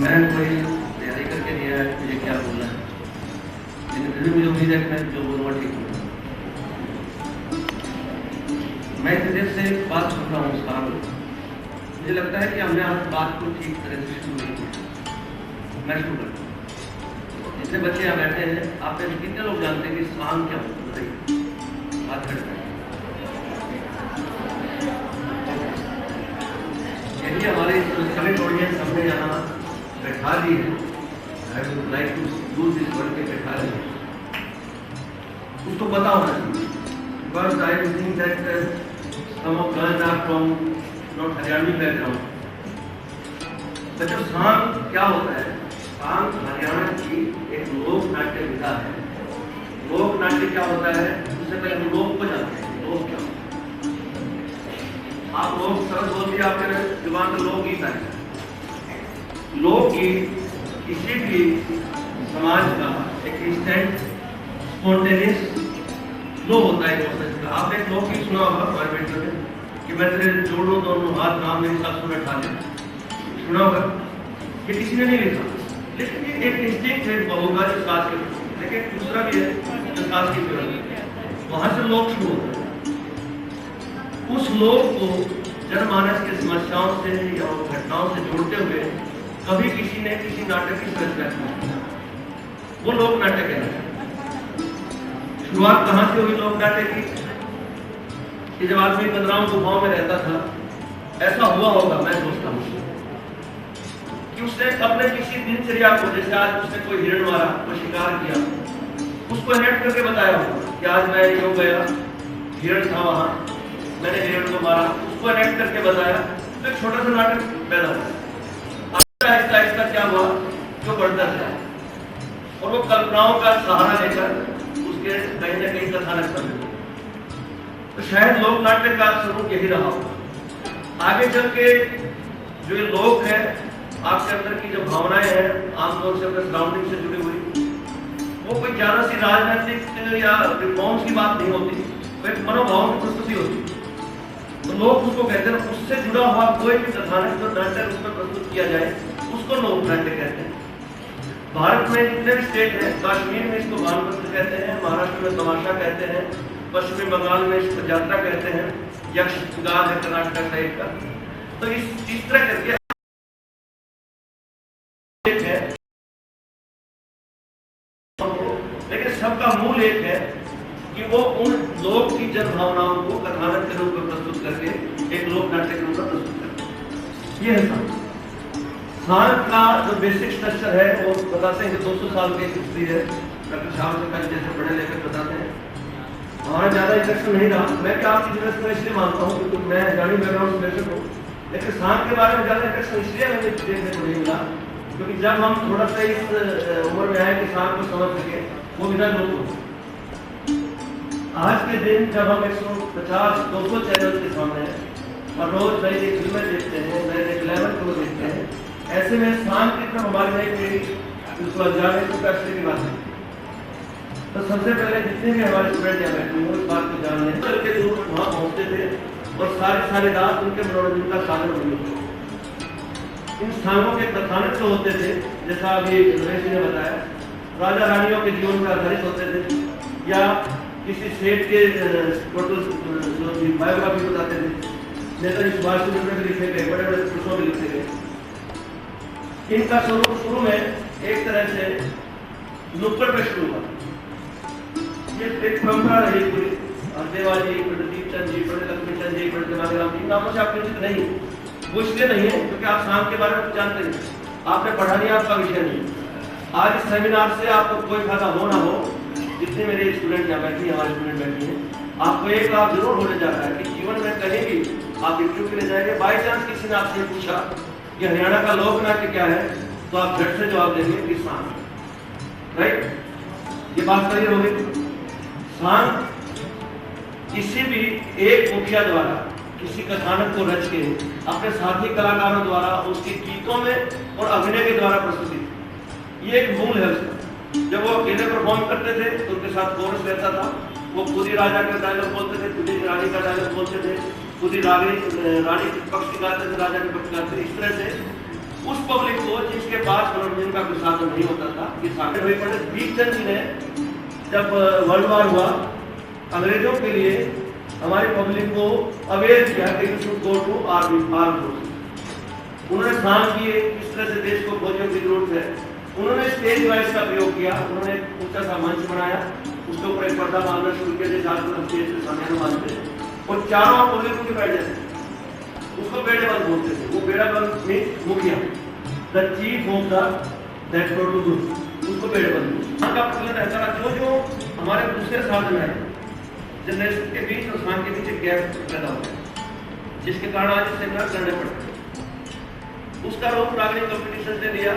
मैं कोई तैयारी करके नहीं आया मुझे क्या बोलना है, लेकिन फिर भी मुझे उम्मीद है कि मैं जो बोलूँगा ठीक होगा। मैं इतनी देर से बात सुन रहा हूँ साल, मुझे लगता है कि हमने आज बात को ठीक तरह से शुरू नहीं किया। मैं शुरू करता हूँ। जितने बच्चे यहाँ बैठे हैं, आप में से कितने लोग जानते हैं कि सांग क्या होता है? बताइए, बात करते हैं। यही हमारे करेंट ऑडियंस हमने यहाँ बैठा दी है, I would like to use this word के बैठा दी है, उसको पता होना चाहिए। Because I think that some of girls are from not Haryanvi background. बच्चों, सांग क्या होता है? सांग हरियाणा की एक लोक नाट्य विधा है। लोक नाट्य क्या होता है? उससे पहले हम लोक को जानते हैं। लोक क्या होता है? आप लोग सरल बोलते, आपके जुबान में लोकगीत आए। लोकगीत किसी भी समाज का एक इंस्टेंट स्पॉन्टेनियस फ्लो होता है इमोशंस का। आपने एक लोकगीत सुना होगा पार्लियामेंट में कि मैं तेरे जोड़ लूं दोनों हाथ, नाम मेरी सासू में ठा ले, सुना होगा? ये किसी ने नहीं लिखा, लेकिन ये एक इंस्टिंक्ट है होगा जो सास के, लेकिन दूसरा भी है जो सास की जरूरत है। वहां से लोक शुरू होता है। उस लोक को जनमानस की समस्याओं से या घटनाओं से जोड़ते हुए कभी किसी ने किसी नाटक की रचना की, वो लोक नाटक है। शुरुआत कहां से हुई लोक नाटक की? कि जब आदमी कंदराओं गुफाओं में रहता था, ऐसा हुआ होगा, मैं सोचता हूँ कि उसने अपने किसी दिनचर्या को, जैसे आज उसने कोई हिरण मारा, कोई शिकार किया, उसको नेट करके बताया होगा कि आज मैं यूं गया, हिरण था वहां, मैंने हिरण को मारा, उसको नेट करके बताया, तो एक छोटा सा नाटक पैदा हुआ। आहिस्ता आहिस्ता क्या हुआ, जो बढ़ता गया, और वो कल्पनाओं का सहारा लेकर उसके कहीं ना कहीं कथानक बन गया। तो शायद लोक नाट्य का स्वरूप यही रहा होगा। आगे चल के जो ये लोक है, आपके अंदर की जो भावनाएं हैं, आमतौर से अपने सराउंडिंग से जुड़ी हुई, वो कोई ज्यादा सी राजनीतिक या रिफॉर्म्स की बात नहीं होती, वो एक मनोभाव की प्रस्तुति होती। तो लोग उसको कहते हैं, उससे जुड़ा हुआ कोई भी कथानक जो नाटक उसमें प्रस्तुत किया जाए, उसको लोक नाट्य कहते हैं। भारत में जितने भी स्टेट हैं, कश्मीर में इसको भानपत्र कहते हैं, महाराष्ट्र में तमाशा कहते हैं, पश्चिमी बंगाल में इसको यात्रा कहते हैं, यक्षगान है कर्नाटक साइड का। तो इस तरह करके है, लेकिन सबका मूल एक है कि वो उन लोक की जन भावनाओं को कथानक के रूप में प्रस्तुत करके एक लोक नाट्य के रूप में प्रस्तुत करते हैं। ये है सांग का जो बेसिक स्ट्रक्चर है, वो बताते हैं कि 200 साल की हिस्ट्री है। डॉक्टर शाह जैसे बड़े लेकर बताते हैं। हमारा ज्यादा इंटरेस्ट नहीं रहा। मैं क्या आपकी इंटरेस्ट में इसलिए मानता हूँ क्योंकि मैं हरियाणवी बैकग्राउंड से बेशक हूँ, लेकिन सांग के बारे में ज्यादा इंटरेस्ट इसलिए हमें देखने को नहीं मिला क्योंकि जब हम थोड़ा सा इस उम्र में आए कि सांग को समझ सके, वो बिना लोग। आज के दिन जब हम 150-200 चैनल के सामने हैं और रोज नई नई फिल्में देखते हैं, नए नए ग्लैमर को देखते हैं, ऐसे में सांग की तरफ हमारी नई पीढ़ी उसको अनजाने को कैसे की बात है। तो सबसे पहले जितने भी हमारे स्टूडेंट यहाँ बैठे हैं, इस बात को जान लें के दूर वहाँ पहुँचते थे और सारी रात उनके मनोरंजन का साधन बनी होती। इन सांगों के कथानक जो होते थे, जैसा अभी नरेश जी ने बताया, राजा रानियों के जीवन पर आधारित होते थे या किसी सेठ के बायोग्राफी बताते थे। नेताजी सुभाष चंद्र में भी लिखे गए, बड़े बड़े पुरुषों में लिखे गए। इनका स्वरूप शुरू में एक तरह से नुक्कड़ पे शुरू हुआ। ये एक परंपरा रही पूरी। देवाजी, दीपचंद जी, लक्ष्मीचंद जी, देवाराम जी, नामों से आप परिचित नहीं। वो इसलिए नहीं है क्योंकि आप सांग के बारे में जानते नहीं, आपने पढ़ा नहीं, आपका विषय नहीं। आज इस सेमिनार से आपको कोई फायदा हो ना हो, जितने मेरे स्टूडेंट यहाँ बैठे, हमारे स्टूडेंट बैठे हैं, आपको एक लाभ जरूर होने जा रहा है कि जीवन में कहीं भी आप इंटरव्यू के लिए जाएंगे, बाई चांस किसी ने आपसे पूछा कि हरियाणा का लोक नाट्य क्या है, तो आप झट से जवाब देंगे कि सांग। राइट? ये बात क्लियर हो गई। सांग किसी भी एक मुखिया द्वारा किसी कथानक को रच के अपने साथी कलाकारों द्वारा उसके गीतों में और अभिनय के द्वारा प्रस्तुति, ये एक मूल है उसका। जब वो अकेले परफॉर्म करते थे तो उनके साथ कोरस रहता था, वो खुद ही राजा का डायलॉग बोलते थे, खुद ही रानी का डायलॉग बोलते थे, खुद ही रानी के पक्ष गाते थे, राजा के पक्ष गाते थे। इस तरह से उस पब्लिक को जिसके पास मनोरंजन का कोई साधन नहीं होता था, ये साधन हुए पड़े। भीमचंद जी ने जब वर्ल्ड वार हुआ, अंग्रेजों के लिए हमारी पब्लिक को अवेयर किया कि you should go to army force. उन्होंने ध्यान किए किस तरह से देश को फौजियों की जरूरत है। उन्होंने स्टेज वाइज का प्रयोग किया, उन्होंने एक ऊंचा सा मंच बनाया, उसके ऊपर एक पर्दा बांधना शुरू किया, जैसे आजकल हम स्टेज पे सामने बांधते हैं, और चारों ओर पब्लिक उनके बैठ जाते, उसको बेड़ेबंद बोलते थे। वो बेड़ेबंद में मुखिया, the chief of the that protocol, उसको बेड़ेबंद का प्रचलन रहता था। जो जो हमारे दूसरे साधन है जनरेशन के बीच और सांग के बीच एक गैप पैदा होता है, जिसके कारण आज सेमिनार करने पड़ते हैं। उसका रूप रागनी कंपटीशन से लिया।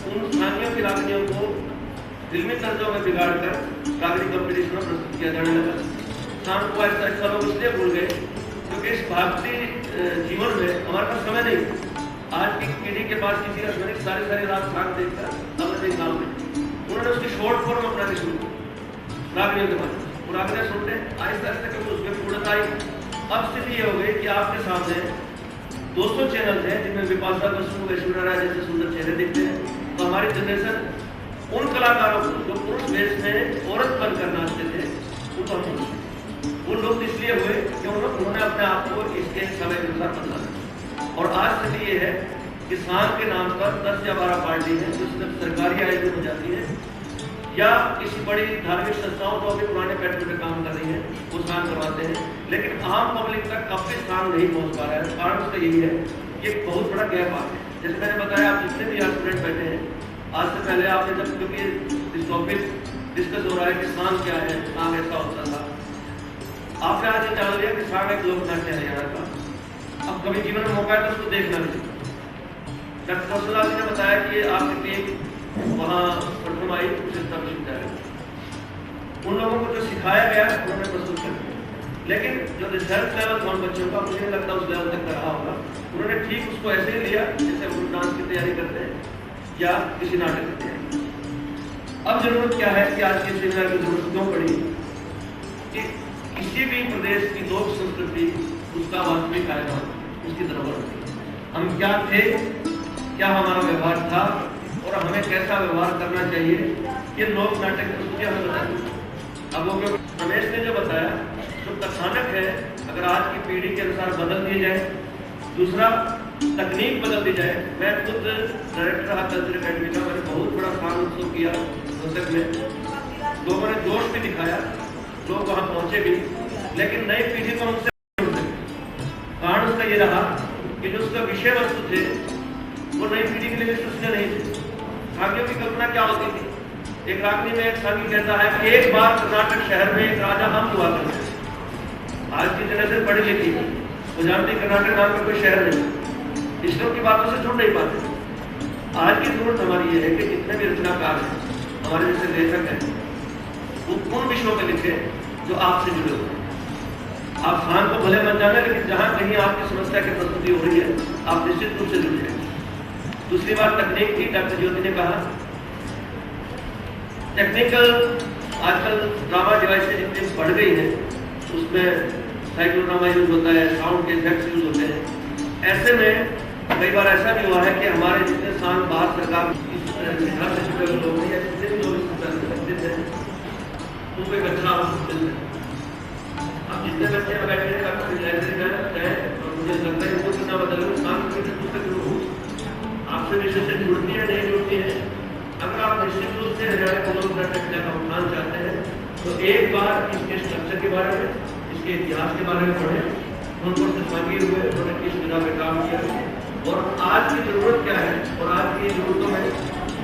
उन स्थानियों की रागनियों को फिल्मी तर्जों में बिगाड़कर रागनी कंपटीशन में प्रस्तुत किया जाने लगा। सांग को ऐसा लोग इसलिए भूल गए क्योंकि इस भारतीय जीवन में हमारे पास समय नहीं। आज की पीढ़ी के पास किसी का समय सारी रात सांग देखकर अपने साल में उन्होंने उसकी शॉर्ट फॉर्म अपनानी शुरू की रागनियों के बाद। रागनियां सुनते आहिस्ता आहिस्ता क्योंकि उसमें पूर्णता आई। अब स्थिति ये हो गई कि आपके सामने 200 चैनल हैं जिनमें विपाशा बसु, ऐश्वर्या राय जैसे सुंदर चेहरे दिखते हैं। तो हमारी जनरेशन उन कलाकारों को जो पुरुष वेश में औरत बनकर नाचते थे उनको हम वो लोग इसलिए हुए कि उन्होंने अपने आप को इसके समय के अनुसार बदला। और आज स्थिति ये है कि सांग के नाम पर 10 या 12 पार्टी है जो सिर्फ सरकारी आयोजन हो जाती है या किसी बड़ी धार्मिक संस्थाओं को अभी पुराने पैटर्न पे काम कर रही है, वो स्नान करवाते हैं, लेकिन आम पब्लिक तक कब भी स्नान नहीं पहुंच पा रहा है। कारण उसका यही है कि बहुत बड़ा गैप आ है। जैसे मैंने बताया, आप जितने भी स्टूडेंट बैठे हैं, आज से पहले आपने जब क्योंकि इस टॉपिक डिस्कस हो रहा है कि स्नान क्या है, स्नान ऐसा होता था, आपने आज ये जान लिया कि स्नान एक लोक नाट्य है यहाँ का। अब कभी जीवन में मौका है तो उसको देखना नहीं। डॉक्टर कौशल जी ने बताया कि आपकी टीम वहाँ प्रथम आई विश्वविद्यालय, उन लोगों को जो सिखाया गया उन्होंने प्रस्तुत कर दिया, लेकिन जो रिसर्च लेवल था उन बच्चों का, मुझे नहीं लगता उस लेवल तक का रहा होगा। उन्होंने ठीक उसको ऐसे ही लिया जैसे वो डांस की तैयारी करते हैं या किसी नाटक की तैयारी। अब जरूरत क्या है कि आज के सेमिनार की जरूरत क्यों पड़ी कि किसी भी प्रदेश की लोक संस्कृति उसका वास्तविक आयाम, उसकी धरोहर, हम क्या थे, क्या हमारा व्यवहार था और हमें कैसा व्यवहार करना चाहिए, ये लोक नाटक प्रस्तुतियां हमें बताएं। अब वो रमेश ने जो बताया जो कथानक है, अगर आज की पीढ़ी के अनुसार बदल दिए जाए, दूसरा तकनीक बदल दी जाए। मैं खुद डायरेक्टर रहा कल्चर अकेडमी का, मैंने बहुत बड़ा स्थान उत्सव किया रोहतक में, लोगों ने जोश भी दिखाया, लोग वहाँ पहुंचे भी, लेकिन नई पीढ़ी को हमसे कारण उसका ये रहा कि जो उसका विषय वस्तु थे वो नई पीढ़ी के लिए विश्वसनीय नहीं थे। भाग्यों की कल्पना क्या होती थी? एक रागनी में एक सांगी कहता है कि एक बार कर्नाटक शहर में एक राजा हम हुआ करते। आज की जनरेशन पढ़ी लिखी है, वो जानती कर्नाटक नाम का कोई शहर नहीं, इसरो की बातों से जुड़ नहीं पाते। आज की जरूरत हमारी ये है कि जितने भी रचनाकार हैं, हमारे जैसे लेखक हैं, वो उन विषयों पर लिखे जो आपसे जुड़े हुए हैं। आप स्थान को भले मत जाने, लेकिन जहां कहीं आपकी समस्या की प्रस्तुति हो रही है, आप निश्चित रूप से जुड़ जाएंगे। दूसरी बात तकनीक की, डॉक्टर ज्योति ने कहा टेक्निकल आजकल ड्रामा डिवाइसेज जितनी बढ़ गई है, उसमें साइक्लो ड्रामा यूज होता है, साउंड के इफेक्ट्स यूज होते हैं। ऐसे में कई बार ऐसा भी हुआ है कि हमारे जितने साल बाहर सरकार से जुड़े लोग हैं या जितने भी लोग उपस्थित हैं, उनको एक अच्छा अब जितने बच्चे बैठे हैं, मुझे लगता है वो कितना बदल आपसे विषय से जुड़ती है नहीं जुड़ती है। अगर आप निश्चित रूप से हरियाणा का लोक नाटक का उठान चाहते हैं तो एक बार इसके स्ट्रक्चर के बारे में, इसके इतिहास के बारे में पढ़ें, उनको शामिल हुए, उन्होंने किस विधा में काम किया और आज की जरूरत क्या है और आज की जरूरतों में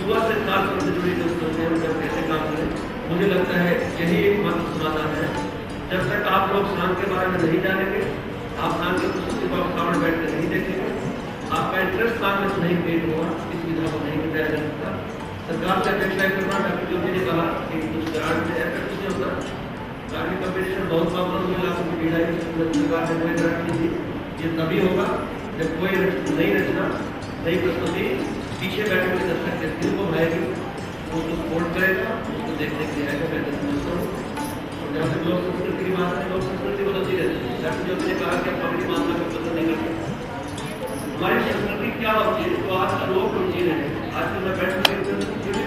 युवा से खास तौर से जुड़ी जरूरतें हैं, उनका कैसे काम करें। मुझे लगता है यही एक मात्र समाधान है। जब तक आप लोग शान के बारे में नहीं जानेंगे, आप शान के पुस्तकों को सामने बैठ कर नहीं देखेंगे, आपका इंटरेस्ट काम में नहीं क्रिएट होगा, इस विधा को नहीं बताया जा सकता। सरकार से अपेक्षा करना, डॉक्टर ज्योति ने कहा कि कुछ ग्रांट में ऐसा कुछ नहीं होता। गार्मिक कंपटीशन बहुत प्रॉब्लम हुई, लाखों की पीढ़ाई सरकार ने कोई ग्रांट नहीं दी। ये तभी होगा जब कोई नई रचना, नई प्रस्तुति पीछे बैठे हुए दर्शक के दिल को भाएगी, उसको सपोर्ट करेगा, उसको देखने के लिए आएगा। मैं समझता हूँ और जहाँ तक लोक संस्कृति की बात है, लोक संस्कृति बदलती रहती है। डॉक्टर ज्योति ने कहा कि हम पगड़ी मामला को पसंद नहीं करते। हमारी संस्कृति क्या होती है तो आज का लोग जी रहे हैं। आज तो मैं बैठ कर लोग सुन सकते हैं,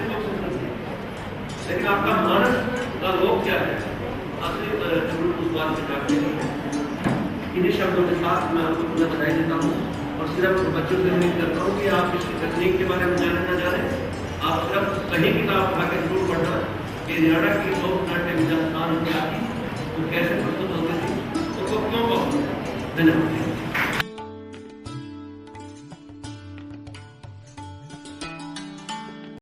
लेकिन आपका मानस का लोग क्या है असली जरूर उस बात से काटने हैं। इन्हीं शब्दों के साथ मैं आपको पुनः बधाई देता हूँ और सिर्फ बच्चों से उम्मीद करता हूँ कि आप इस तकनीक के बारे में जाने ना जाने, आप सिर्फ कहीं किताब उठा के जरूर पढ़ना कि हरियाणा की लोक नाट्य विद्या स्थान क्या थी, वो कैसे प्रस्तुत होती थी, उसको क्यों बहुत। धन्यवाद।